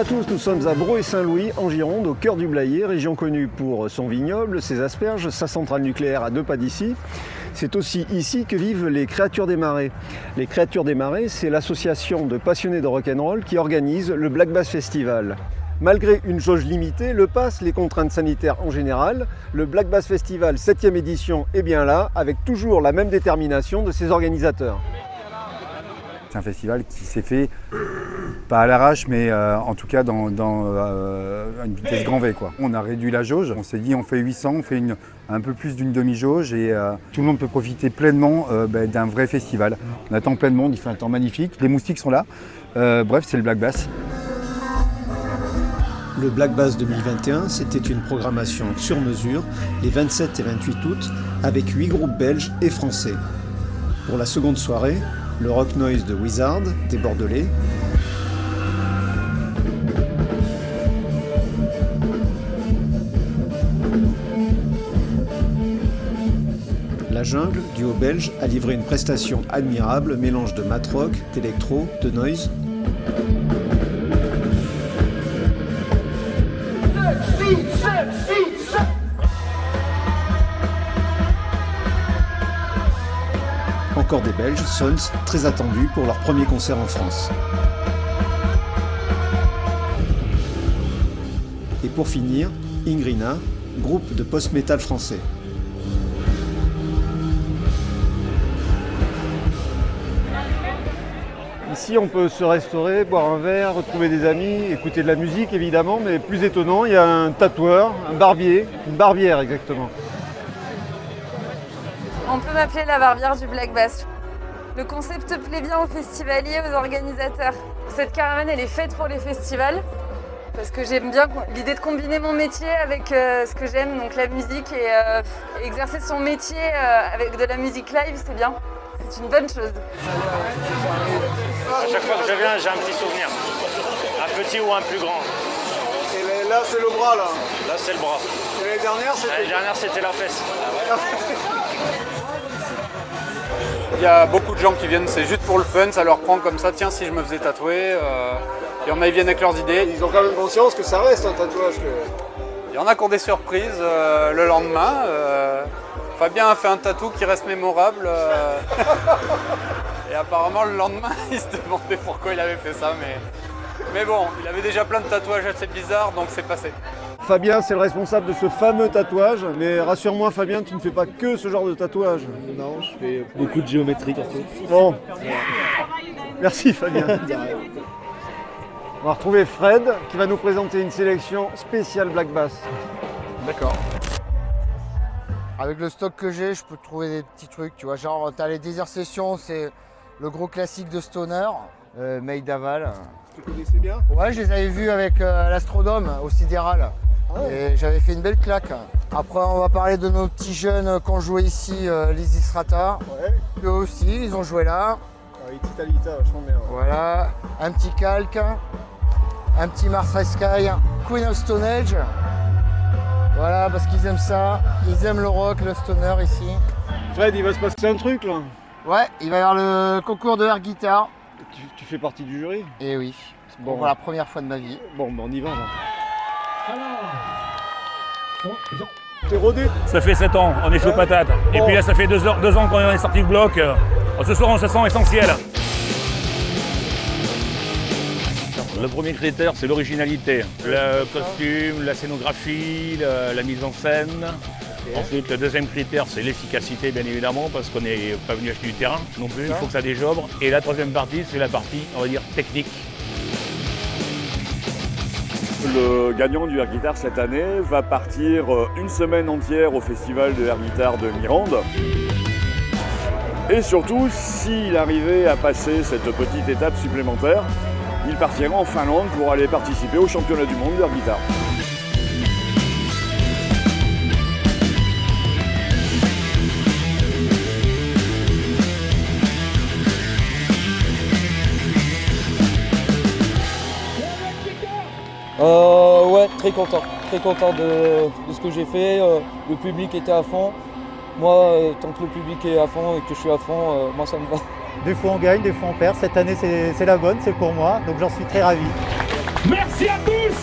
à tous, nous sommes à Braux-et-Saint-Louis, en Gironde, au cœur du Blayais, région connue pour son vignoble, ses asperges, sa centrale nucléaire à 2 pas d'ici. C'est aussi ici que vivent les Créatures des Marais. Les Créatures des Marais, c'est l'association de passionnés de rock'n'roll qui organise le Black Bass Festival. Malgré une jauge limitée, le pass, les contraintes sanitaires en général, le Black Bass Festival 7e édition est bien là, avec toujours la même détermination de ses organisateurs. C'est un festival qui s'est fait, pas à l'arrache, mais en tout cas dans une vitesse grand V, quoi. On a réduit la jauge, on s'est dit on fait 800, on fait un peu plus d'une demi-jauge et tout le monde peut profiter pleinement d'un vrai festival. On attend plein de monde, il fait un temps magnifique, les moustiques sont là, bref c'est le Black Bass. Le Black Bass 2021, c'était une programmation sur mesure, les 27 et 28 août, avec 8 groupes belges et français. Pour la seconde soirée, le Rock Noise de Wizard, des Bordelais, La Jungle, duo belge, a livré une prestation admirable, mélange de mat rock, d'électro, de noise. Encore des Belges, Sons, très attendus pour leur premier concert en France. Et pour finir, Ingrina, groupe de post-metal français. Ici, on peut se restaurer, boire un verre, retrouver des amis, écouter de la musique évidemment, mais plus étonnant, il y a un tatoueur, un barbier, une barbière exactement. On peut m'appeler la barbière du Black Bass. Le concept plaît bien aux festivaliers, aux organisateurs. Cette caravane, elle est faite pour les festivals, parce que j'aime bien l'idée de combiner mon métier avec ce que j'aime, donc la musique, et exercer son métier avec de la musique live, c'est bien. C'est une bonne chose. À chaque fois que je viens, j'ai un petit souvenir. Un petit ou un plus grand. Et là, c'est le bras là. Là, c'est le bras. Et l'année dernière, c'était la fesse. Il y a beaucoup de gens qui viennent, c'est juste pour le fun, ça leur prend comme ça, tiens si je me faisais tatouer. Il y en a qui viennent avec leurs idées. Ils ont quand même conscience que ça reste un tatouage. Il y en a qui ont des surprises le lendemain. Fabien a fait un tatou qui reste mémorable. Et apparemment le lendemain, il se demandait pourquoi il avait fait ça. Mais bon, il avait déjà plein de tatouages assez bizarres, donc c'est passé. Fabien, c'est le responsable de ce fameux tatouage, mais rassure-moi Fabien, tu ne fais pas que ce genre de tatouage. Non, je fais beaucoup de géométrie surtout. Bon, merci Fabien. On va retrouver Fred qui va nous présenter une sélection spéciale Black Bass. D'accord. Avec le stock que j'ai, je peux trouver des petits trucs, tu vois, genre t'as les Desert Sessions, c'est le gros classique de Stoner, Made d'Aval. Tu connaissais bien? Ouais, je les avais vus avec l'Astrodome au Sidéral. Et j'avais fait une belle claque. Après, on va parler de nos petits jeunes qui ont joué ici, Lizzy Strata. Ouais. Eux aussi, ils ont joué là. Italita, vachement bien. Voilà, un petit Calque, un petit Mars Red Sky, Queen of Stone Age. Voilà, parce qu'ils aiment ça, ils aiment le rock, le stoner ici. Fred, il va se passer un truc là. Ouais, il va y avoir le concours de air guitare. Tu fais partie du jury? Et oui, Bon. pour la première fois de ma vie. Bon, on y va là. T'es rodé? Ça fait 7 ans, on est chaud patate. Et puis là, ça fait 2 ans qu'on est sorti de bloc. Ce soir, on se sent essentiel. Le premier critère, c'est l'originalité. Le costume, la scénographie, la mise en scène. Ensuite, le deuxième critère, c'est l'efficacité, bien évidemment, parce qu'on n'est pas venu acheter du terrain non plus. Il faut que ça déjobre. Et la troisième partie, c'est la partie, on va dire, technique. Le gagnant du Air Guitar cette année va partir une semaine entière au festival de Air Guitar de Mirande. Et surtout, s'il arrivait à passer cette petite étape supplémentaire, il partira en Finlande pour aller participer au championnat du monde d'Air Guitar. Ouais, très content de ce que j'ai fait. Le public était à fond. Moi, tant que le public est à fond et que je suis à fond, moi ça me va. Des fois on gagne, des fois on perd. Cette année c'est la bonne, c'est pour moi, donc j'en suis très ravi. Merci à tous.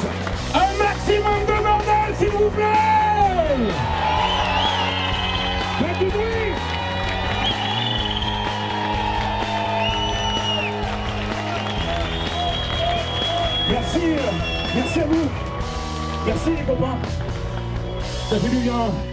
Un maximum de bordel, s'il vous plaît. Faites du bruit. Merci à vous. Merci les copains. Ça fait du bien.